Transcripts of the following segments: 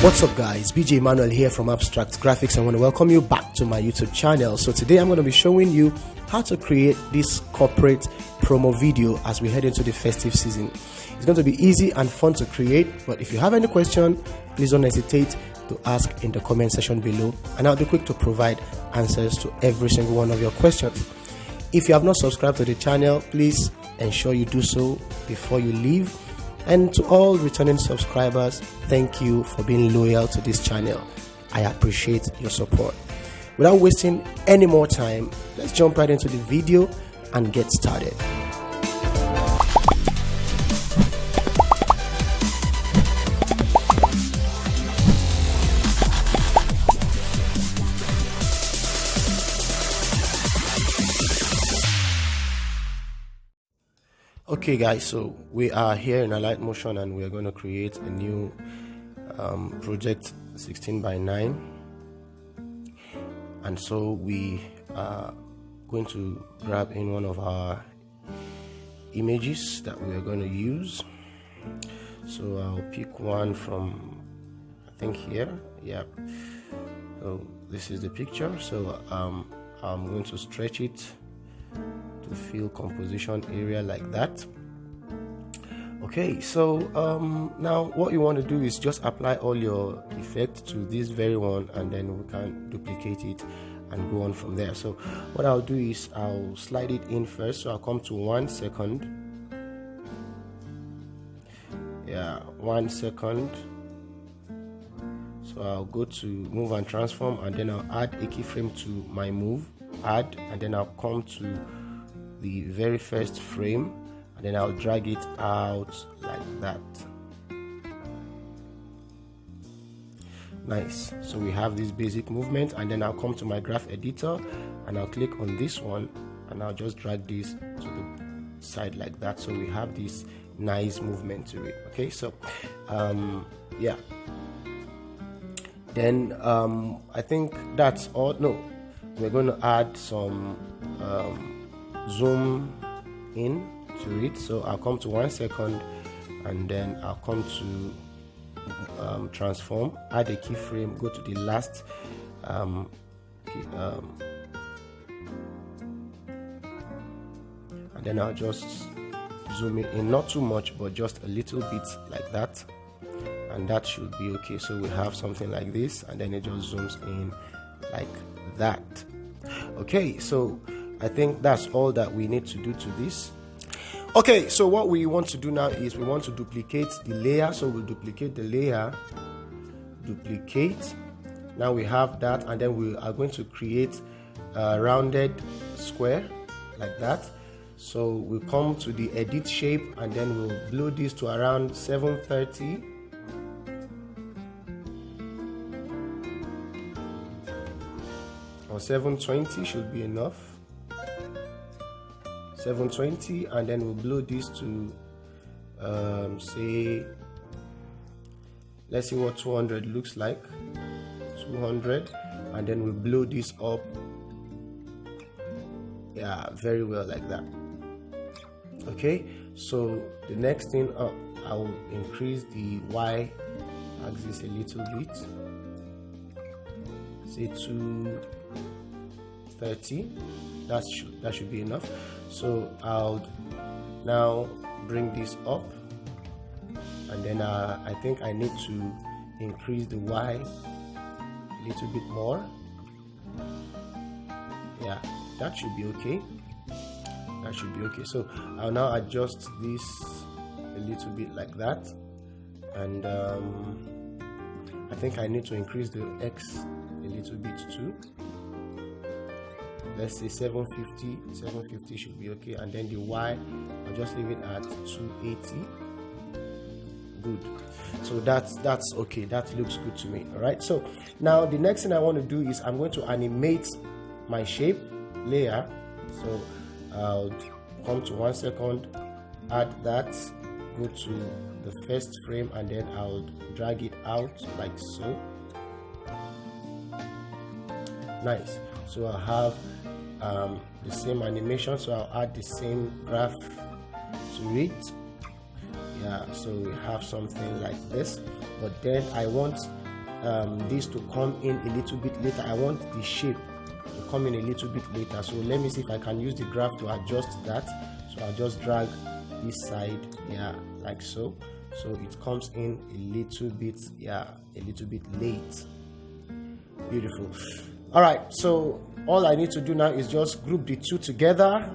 What's up guys, BJ Emmanuel here from Abstract Graphics. I want to welcome you back to my YouTube channel. So today I'm going to be showing you how to create this corporate promo video as we head into the festive season. It's going to be easy and fun to create, but if you have any question, please don't hesitate to ask in the comment section below and I'll be quick to provide answers to every single one of your questions. If you have not subscribed to the channel, please ensure you do so before you leave. And to all returning subscribers, thank you for being loyal to this channel. I appreciate your support. Without wasting any more time, let's jump right into the video and get started. Okay guys, so we are here in Alight Motion and we are going to create a new project 16:9, and so we are going to grab in one of our images that we are going to use. So I'll pick one from, I think here, yeah. So this is the picture, so I'm going to stretch it to fill composition area like that. Okay, so now what you want to do is just apply all your effects to this very one, and then we can duplicate it and go on from there. So what I'll do is I'll slide it in first, so I'll come to 1 second, yeah, 1 second. So I'll go to move and transform, and then I'll add a keyframe to my move, add, and then I'll come to the very first frame, and then I'll drag it out like that. Nice. So we have this basic movement, and then I'll come to my graph editor and I'll click on this one and I'll just drag this to the side like that, so we have this nice movement to it. Okay, so yeah, then I think that's all. No, we're going to add some zoom in to it, so I'll come to 1 second, and then I'll come to transform, add a keyframe, go to the last and then I'll just zoom it in, not too much but just a little bit like that, and that should be okay. So we have something like this, and then it just zooms in like that. Okay, so I think that's all that we need to do to this. Okay, so what we want to do now is we want to duplicate the layer. So we'll duplicate the layer, duplicate. Now we have that, and then we are going to create a rounded square like that. So we'll come to the edit shape, and then we'll blow this to around 730. Or 720 should be enough. 720, and then we'll blow this to say, let's see what 200 looks like. 200, and then we blow this up, yeah, very well like that. Okay, so the next thing up, I will increase the Y axis a little bit, say 230. That should be enough. So I'll now bring this up, and then I think I need to increase the Y a little bit more. Yeah, that should be okay. That should be okay. So I'll now adjust this a little bit like that, and I think I need to increase the X a little bit too. Let's say 750 should be okay, and then the Y, I'll just leave it at 280. Good. So that's okay, that looks good to me. All right, so now the next thing I want to do is I'm going to animate my shape layer. So I'll come to 1 second, add that, go to the first frame, and then I'll drag it out like so. Nice. So I'll have the same animation, so I'll add the same graph to it. Yeah, so we have something like this, but then I want this to come in a little bit later. I want the shape to come in a little bit later. So let me see if I can use the graph to adjust that. So I'll just drag this side, yeah, like so. So it comes in a little bit, yeah, a little bit late. Beautiful. All right, so all I need to do now is just group the two together,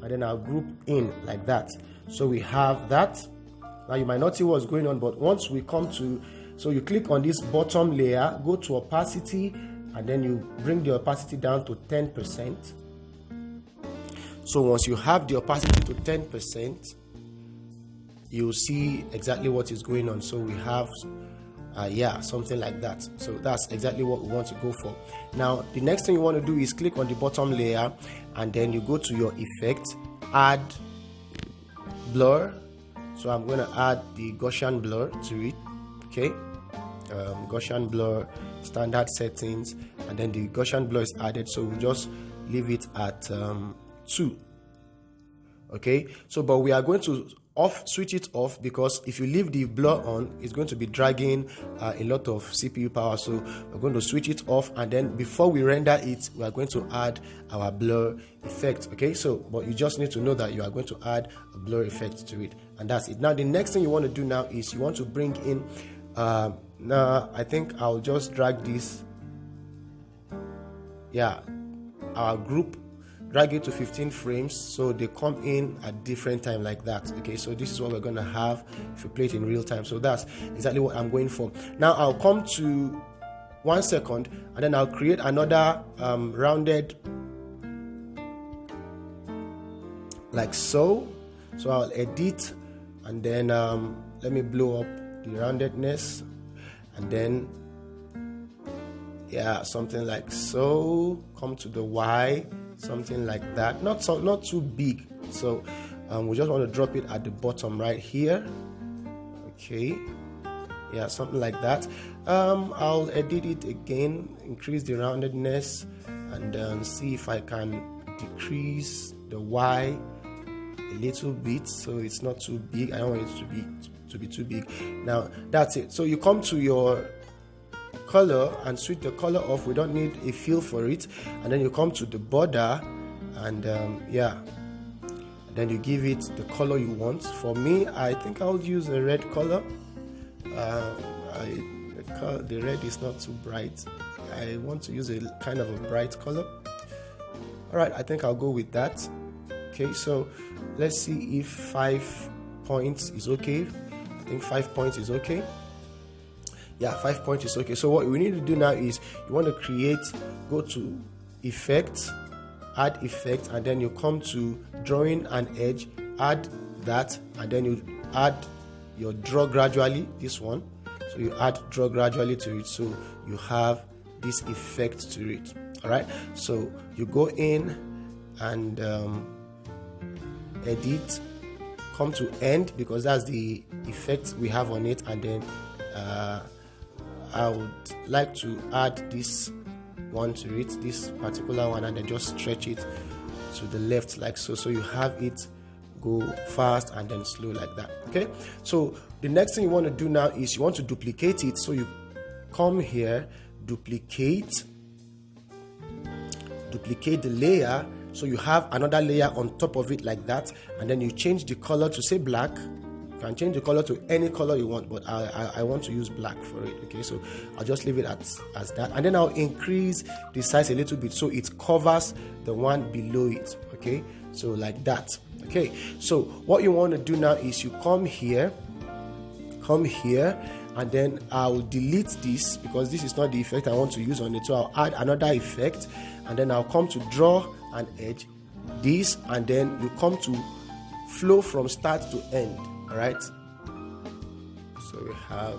and then I'll group in like that. So we have that. Now you might not see what's going on, but once we come to, so you click on this bottom layer, go to opacity, and then you bring the opacity down to 10%. So once you have the opacity to 10%, you'll see exactly what is going on. So we have yeah, something like that. So that's exactly what we want to go for. Now the next thing you want to do is click on the bottom layer, and then you go to your effect, add blur. So I'm going to add the Gaussian blur to it. Okay, Gaussian blur, standard settings, and then the Gaussian blur is added, so we just leave it at 2. Okay, so but we are going to switch it off, because if you leave the blur on, it's going to be dragging a lot of CPU power. So we're going to switch it off, and then before we render it, we are going to add our blur effect. Okay, so but you just need to know that you are going to add a blur effect to it, and that's it. Now the next thing you want to do now is you want to bring in now I think I'll just drag this, yeah, our group, drag it to 15 frames so they come in at different time like that. Okay, so this is what we're going to have if we play it in real time. So that's exactly what I'm going for. Now I'll come to 1 second, and then I'll create another rounded like so. So I'll edit, and then let me blow up the roundedness, and then yeah, something like so. Come to the Y, something like that, not too big. So we just want to drop it at the bottom right here. Okay, yeah, something like that. I'll edit it again, increase the roundedness, and see if I can decrease the Y a little bit so it's not too big. I don't want it to be too big. Now that's it. So you come to your color and switch the color off. We don't need a fill for it. And then you come to the border, and yeah, and then you give it the color you want. For me, I think I'll use a red color. The red is not too bright. I want to use a kind of a bright color. All right, I think I'll go with that. Okay, so let's see if 5 points is okay. I think 5 points is okay. Yeah, 5 points is okay. So what we need to do now is you want to create, go to effect, add effect, and then you come to drawing an edge, add that, and then you add your draw gradually, this one. So you add draw gradually to it, so you have this effect to it. All right, so you go in and edit, come to end, because that's the effect we have on it, and then I would like to add this one to it, this particular one, and then just stretch it to the left like so. So you have it go fast and then slow like that. Okay, so the next thing you want to do now is you want to duplicate it. So you come here, duplicate the layer, so you have another layer on top of it like that, and then you change the color to say black. You can change the color to any color you want, but I want to use black for it. Okay, so I'll just leave it as that, and then I'll increase the size a little bit so it covers the one below it. Okay, so like that. Okay, so what you want to do now is you come here, and then I'll delete this because this is not the effect I want to use on it. So I'll add another effect, and then I'll come to draw an edge, this, and then you come to flow from start to end. All right, so we have,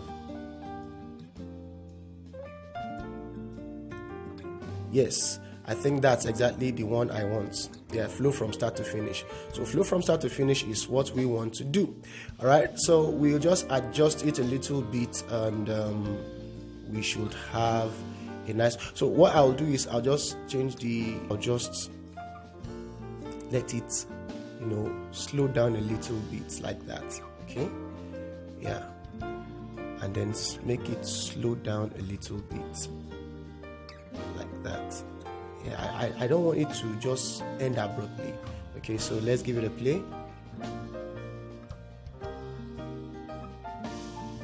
yes, I think that's exactly the one I want. Yeah, flow from start to finish. So flow from start to finish is what we want to do. All right, so we'll just adjust it a little bit, and we should have a nice. So what I'll do is I'll just let it, slow down a little bit like that. Okay, yeah, and then make it slow down a little bit like that. Yeah, I don't want it to just end abruptly. Okay, so let's give it a play.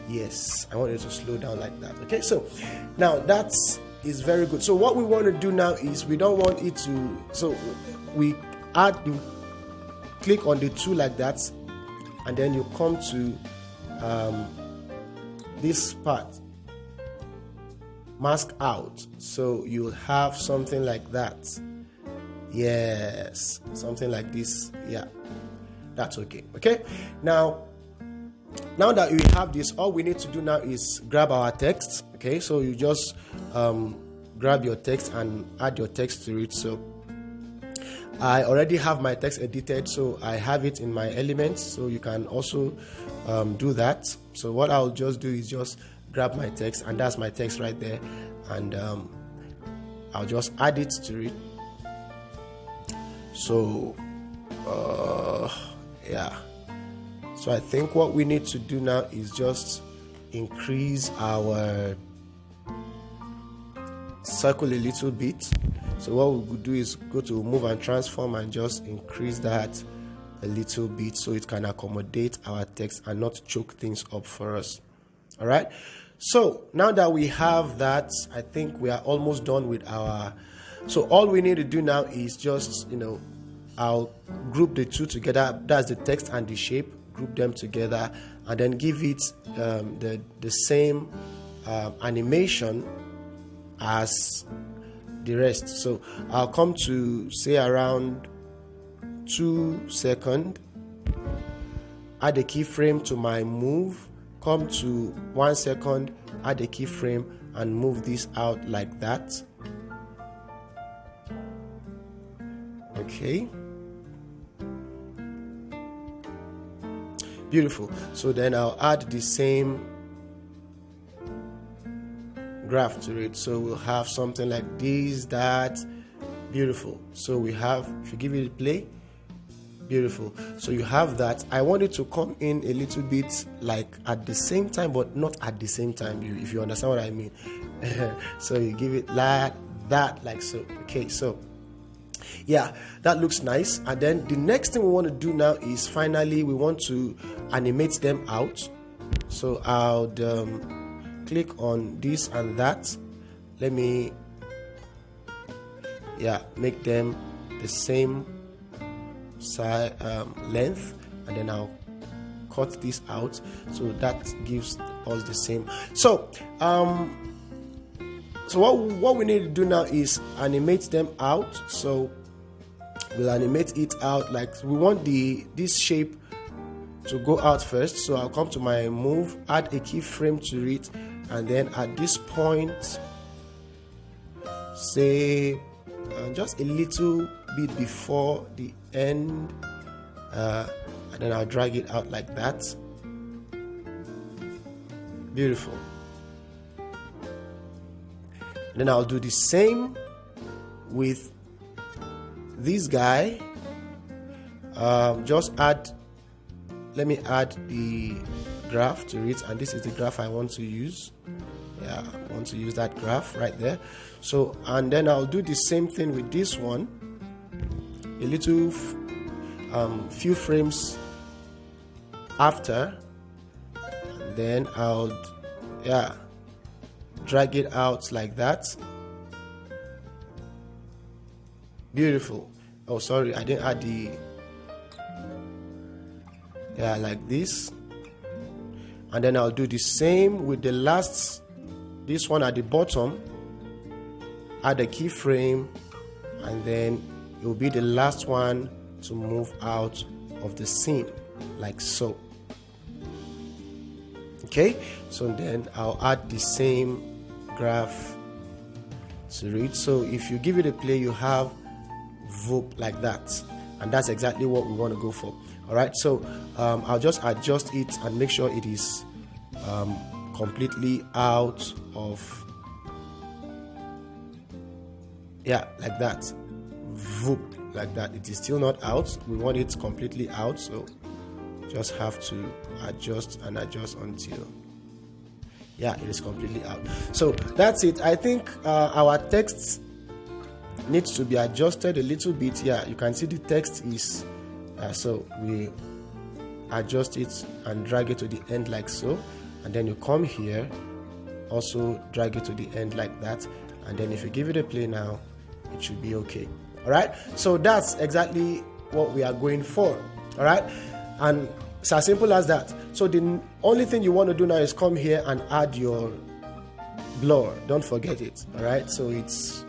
Yes, I want it to slow down like that. Okay, so now that is very good. So what we want to do now is we don't want it to, so we click on the tool like that, and then you come to this part, mask out. So you'll have something like that. Yes, something like this. Yeah, that's okay. Okay, now that we have this, all we need to do now is grab our text. Okay, so you just grab your text and add your text to it. So I already have my text edited, so I have it in my elements, so you can also do that. So what I'll just do is just grab my text, and that's my text right there, and I'll just add it to it. So yeah, so I think what we need to do now is just increase our circle a little bit. So what we would do is go to move and transform and just increase that a little bit so it can accommodate our text and not choke things up for us. All right, so now that we have that, I think we are almost done with our, so all we need to do now is just, I'll group the two together. That's the text and the shape, group them together, and then give it the same animation as the rest. So I'll come to say around 2 seconds, add a keyframe to my move, come to 1 second, add a keyframe and move this out like that. Okay, beautiful. So then I'll add the same graph to it, so we'll have something like this. That beautiful. So we have, if you give it a play, beautiful. So you have that. I want it to come in a little bit like at the same time, but not at the same time, if you understand what I mean. So you give it like that, like so. Okay, so yeah, that looks nice. And then the next thing we want to do now is finally we want to animate them out. So I'll click on this and that. Let me make them the same size, length, and then I'll cut this out, so that gives us the same. So what we need to do now is animate them out. So we'll animate it out like we want this shape to go out first. So I'll come to my move, add a keyframe to it, and then at this point, say just a little bit before the end, and then I'll drag it out like that. Beautiful. And then I'll do the same with this guy. Just let me add the graph to it, and this is the graph I want to use. I want to use that graph right there. So, and then I'll do the same thing with this one, a little few frames after, and then I'll drag it out like that. Beautiful. Oh, sorry, I didn't add the like this. And then I'll do the same with the last, this one at the bottom, add a keyframe, and then it will be the last one to move out of the scene, like so. Okay, so then I'll add the same graph to it. So if you give it a play, you have VOOP like that, and that's exactly what we want to go for. All right, so I'll just adjust it and make sure it is completely out of, like that. VOOP like that. It is still not out. We want it completely out, so just have to adjust and adjust until Yeah, it is completely out. So that's it. I think our text needs to be adjusted a little bit. Yeah, you can see the text is so we adjust it and drag it to the end like so, and then you come here, also drag it to the end like that, and then if you give it a play now, it should be okay. All right, so that's exactly what we are going for. All right, and it's as simple as that. So the only thing you want to do now is come here and add your blur. Don't forget it. All right, so it's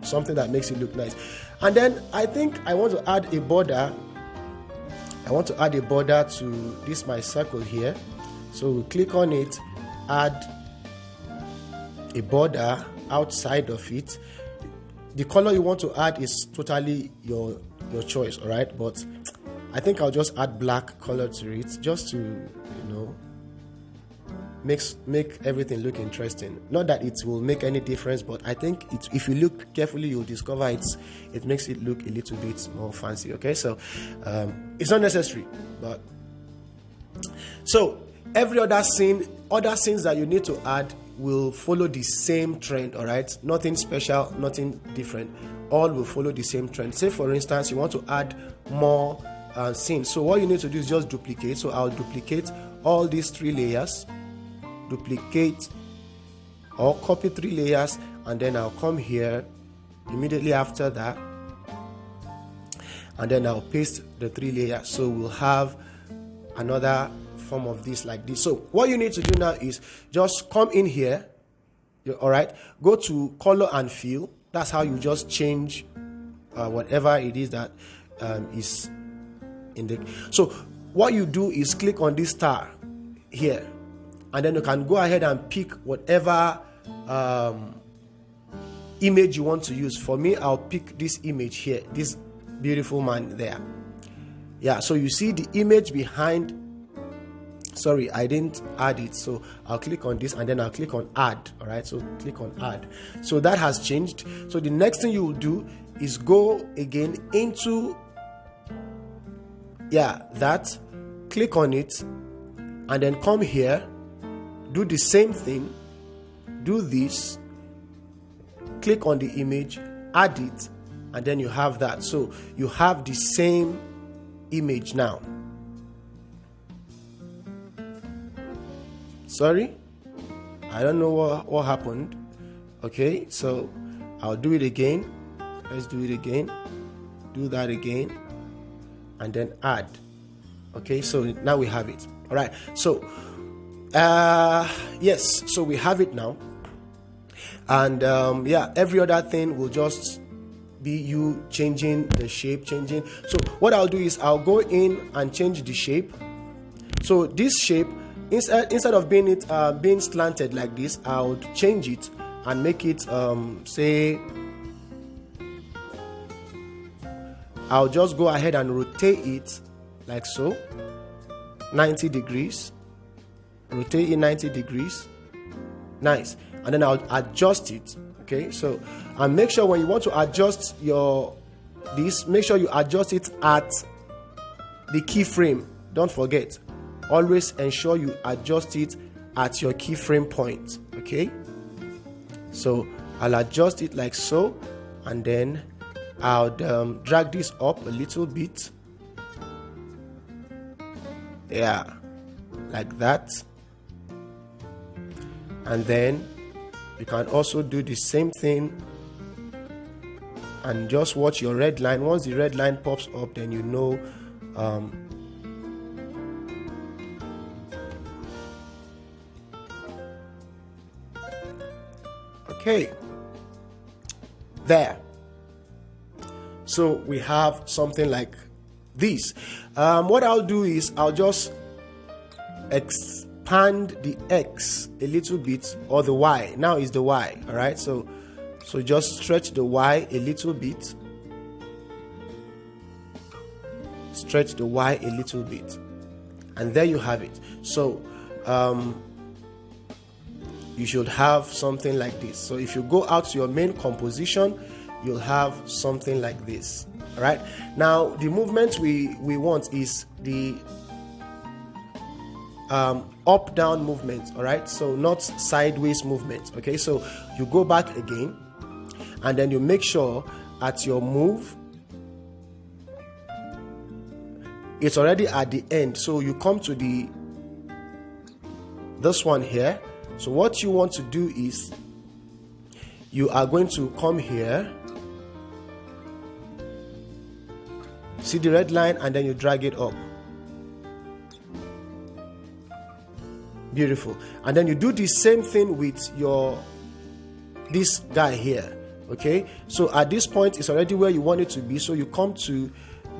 something that makes it look nice. And then I think I want to add a border. I want to add a border to this my circle here. So we click on it, add a border outside of it. The color you want to add is totally your choice, all right? But I think I'll just add black color to it, just to, you know, make everything look interesting. Not that it will make any difference, but I think if you look carefully, you'll discover it makes it look a little bit more fancy. Okay, so it's not necessary, but so every other scenes that you need to add will follow the same trend. All right, nothing special, nothing different. All will follow the same trend. Say for instance, you want to add more scenes. So what you need to do is just duplicate. So I'll duplicate all these 3 layers. Duplicate or copy 3 layers, and then I'll come here immediately after that, and then I'll paste the 3 layers. So we'll have another form of this like this. So what you need to do now is just come in here, all right, go to color and fill. That's how you just change whatever it is that is in the. So what you do is click on this star here, and then you can go ahead and pick whatever image you want to use. For me, I'll pick this image here, this beautiful man there. Yeah, so you see the image behind. Sorry, I didn't add it, so I'll click on this and then I'll click on add. All right, so click on add. So that has changed. So the next thing you will do is go again into that, click on it, and then come here, do the same thing, do this, click on the image, add it, and then you have that. So you have the same image now. Sorry, I don't know what happened. Okay, so I'll do it again. Let's do it again. Do that again, and then add. Okay, so now we have it. All right, so yes, so we have it now, and every other thing will just be you changing the shape, changing. So what I'll do is I'll go in and change the shape. So this shape, instead of being slanted like this, I'll change it and make it say, I'll just go ahead and rotate it like so, 90 degrees. Rotate it 90 degrees. Nice. And then I'll adjust it. Okay, so and make sure when you want to adjust make sure you adjust it at the keyframe. Don't forget, always ensure you adjust it at your keyframe point. Okay, so I'll adjust it like so, and then I'll drag this up a little bit. Yeah, like that. And then you can also do the same thing and just watch your red line. Once the red line pops up, then you know okay, there. So we have something like this. What I'll do is I'll just expand the X a little bit, or the Y. Now is the Y. All right, so just stretch the Y a little bit. Stretch the Y a little bit, and there you have it. So you should have something like this. So if you go out to your main composition, you'll have something like this. All right, now the movement we want is the up down movement, all right, so not sideways movement. Okay, so you go back again, and then you make sure at your move it's already at the end, so you come to this one here. So what you want to do is you are going to come here, see the red line, and then you drag it up. Beautiful. And then you do the same thing with this guy here. Okay, so at this point it's already where you want it to be, so you come to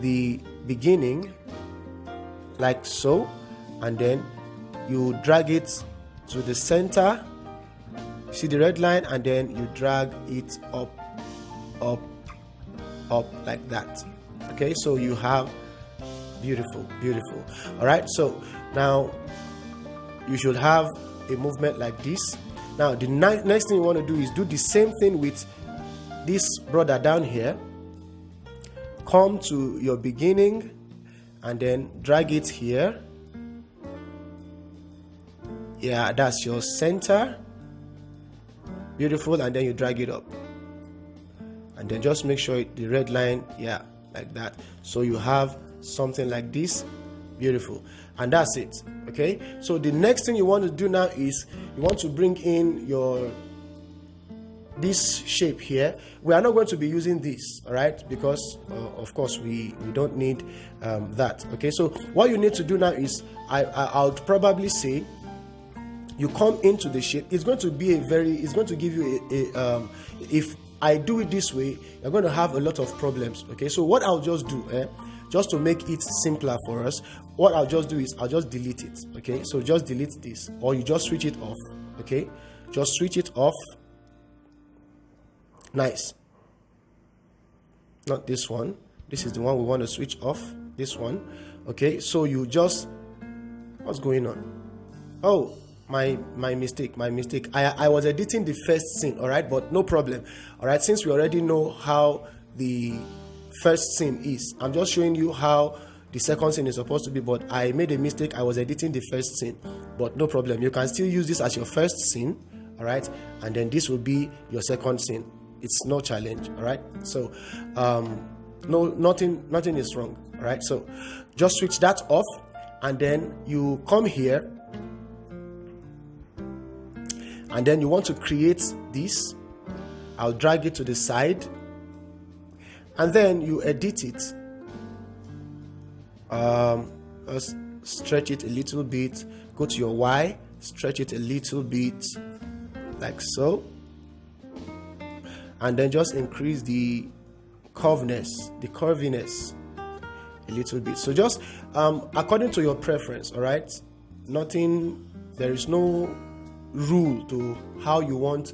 the beginning like so, and then you drag it to the center, see the red line, and then you drag it up like that. Okay, so you have beautiful. All right, so now you should have a movement like this. Now the next thing you want to do is do the same thing with this brother down here. Come to your beginning and then drag it here. Yeah, that's your center. Beautiful. And then you drag it up, and then just make sure the red line, yeah, like that. So you have something like this. Beautiful. And that's it. Okay, so the next thing you want to do now is you want to bring in this shape here. We are not going to be using this, all right, because of course we don't need that. Okay, so what you need to do now is I would probably say you come into the shape. It's going to be it's going to give you if I do it this way, you're going to have a lot of problems. Okay, so what I'll just do, just to make it simpler for us, what I'll just do is I'll just delete it. Okay, so just delete this, or you just switch it off. Okay, just switch it off. Nice. Not this one. This is the one we want to switch off. This one. Okay, so you just, what's going on? Oh, my mistake. I was editing the first scene, all right, but no problem. All right, since we already know how the first scene is, I'm just showing you how the second scene is supposed to be, but I made a mistake. I was editing the first scene, but no problem. You can still use this as your first scene, all right, and then this will be your second scene. It's no challenge, all right. So nothing is wrong, all right. So just switch that off, and then you come here, and then you want to create this. I'll drag it to the side, and then you edit it. Let's stretch it a little bit. Go to your Y, stretch it a little bit, like so. And then just increase the curviness a little bit. So just according to your preference, all right. There is no rule to how you want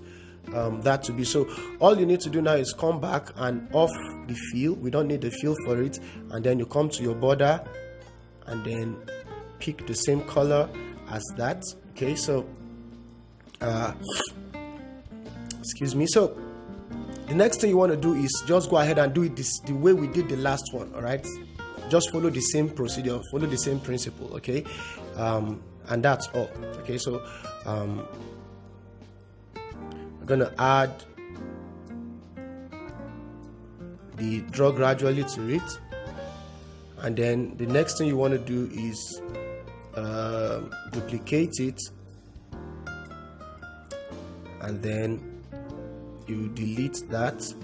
that to be. So all you need to do now is come back and off the fill. We don't need the fill for it. And then you come to your border and then pick the same color as that. Okay, so excuse me. So the next thing you want to do is just go ahead and do it the way we did the last one, all right. Just follow the same procedure, follow the same principle. Okay, and that's all. Okay, so we're gonna add the draw gradually to it, and then the next thing you want to do is duplicate it, and then you delete that,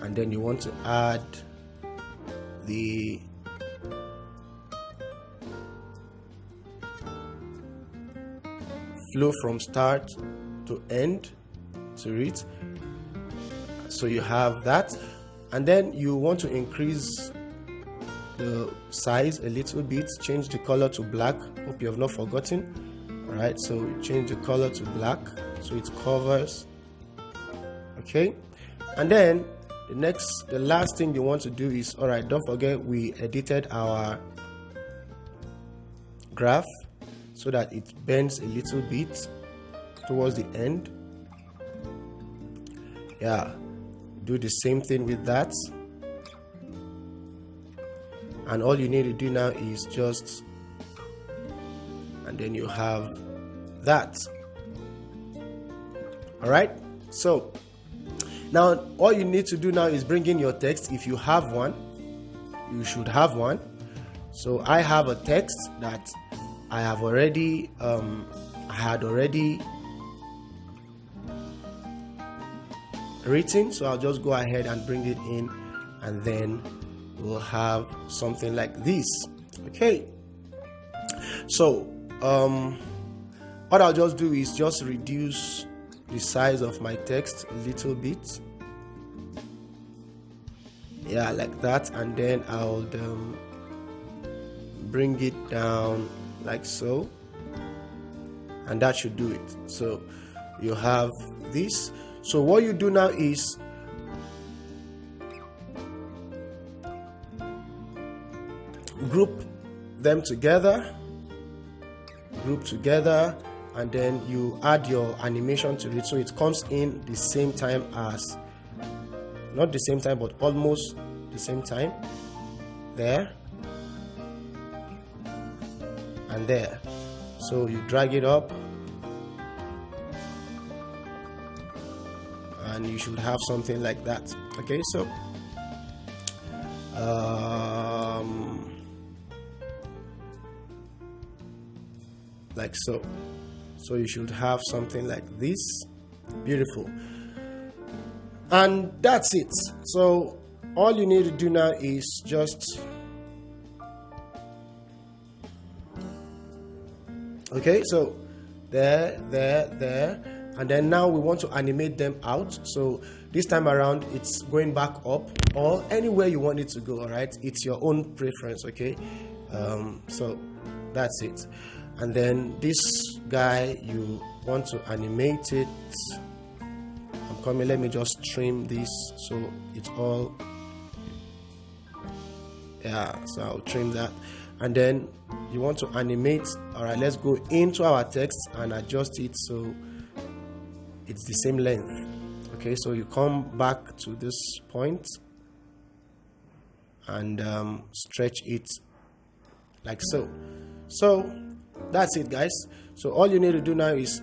and then you want to add the flow from start to end to it. So you have that, and then you want to increase the size a little bit, change the color to black. Hope you have not forgotten. All right, so you change the color to black so it covers. Okay, and then the last thing you want to do is, all right, don't forget we edited our graph so that it bends a little bit towards the end. Yeah, do the same thing with that, and all you need to do now is just and then you have that. All right, so now all you need to do now is bring in your text. If you have one, you should have one. So I have a text that I have already written, so I'll just go ahead and bring it in, and then we'll have something like this. Okay, so what I'll just do is just reduce the size of my text a little bit, yeah, like that, and then I'll bring it down like so, and that should do it. So you have this. So what you do now is group them together, and then you add your animation to it, so it comes in the same time as, not the same time, but almost the same time, there and there. So you drag it up, and you should have something like that. Okay, so like so. So you should have something like this. Beautiful. And that's it. So all you need to do now is just, okay, so there, and then now we want to animate them out. So this time around it's going back up or anywhere you want it to go. All right, it's your own preference. Okay, so that's it. And then this guy, you want to animate it. I'm coming, let me just trim this so it's all, yeah, so I'll trim that. And then you want to animate. All right, let's go into our text and adjust it so it's the same length. Okay, so you come back to this point and stretch it like so. So that's it, guys. So all you need to do now is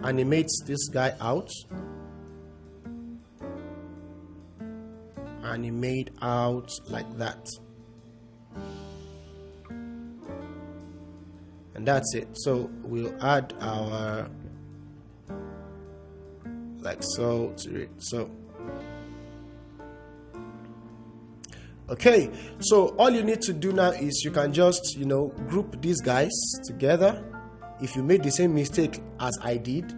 animate this guy out, animate out like that, and that's it. So we'll add our like so to it. So okay, so all you need to do now is you can just, you know, group these guys together. If you made the same mistake as I did,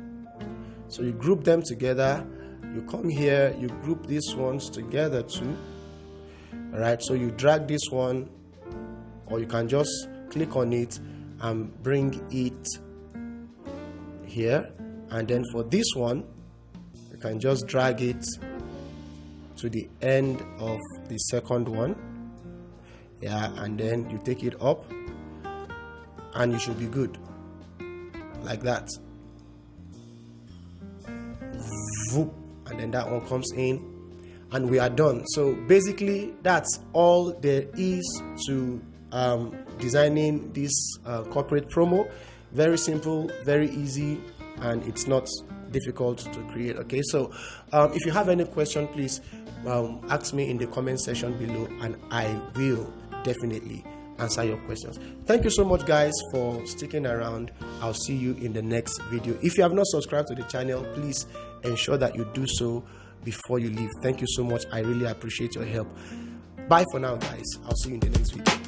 so you group them together, you come here, you group these ones together too. All right, so you drag this one, or you can just click on it and bring it here, and then for this one you can just drag it to the end of the second one, yeah, and then you take it up and you should be good like that. Voop, and then that one comes in and we are done. So basically that's all there is to designing this corporate promo. Very simple, very easy, and it's not difficult to create. Okay, so if you have any question, please ask me in the comment section below and I will definitely answer your questions. Thank you so much, guys, for sticking around. I'll see you in the next video. If you have not subscribed to the channel, please ensure that you do so before you leave. Thank you so much. I really appreciate your help. Bye for now, guys. I'll see you in the next video.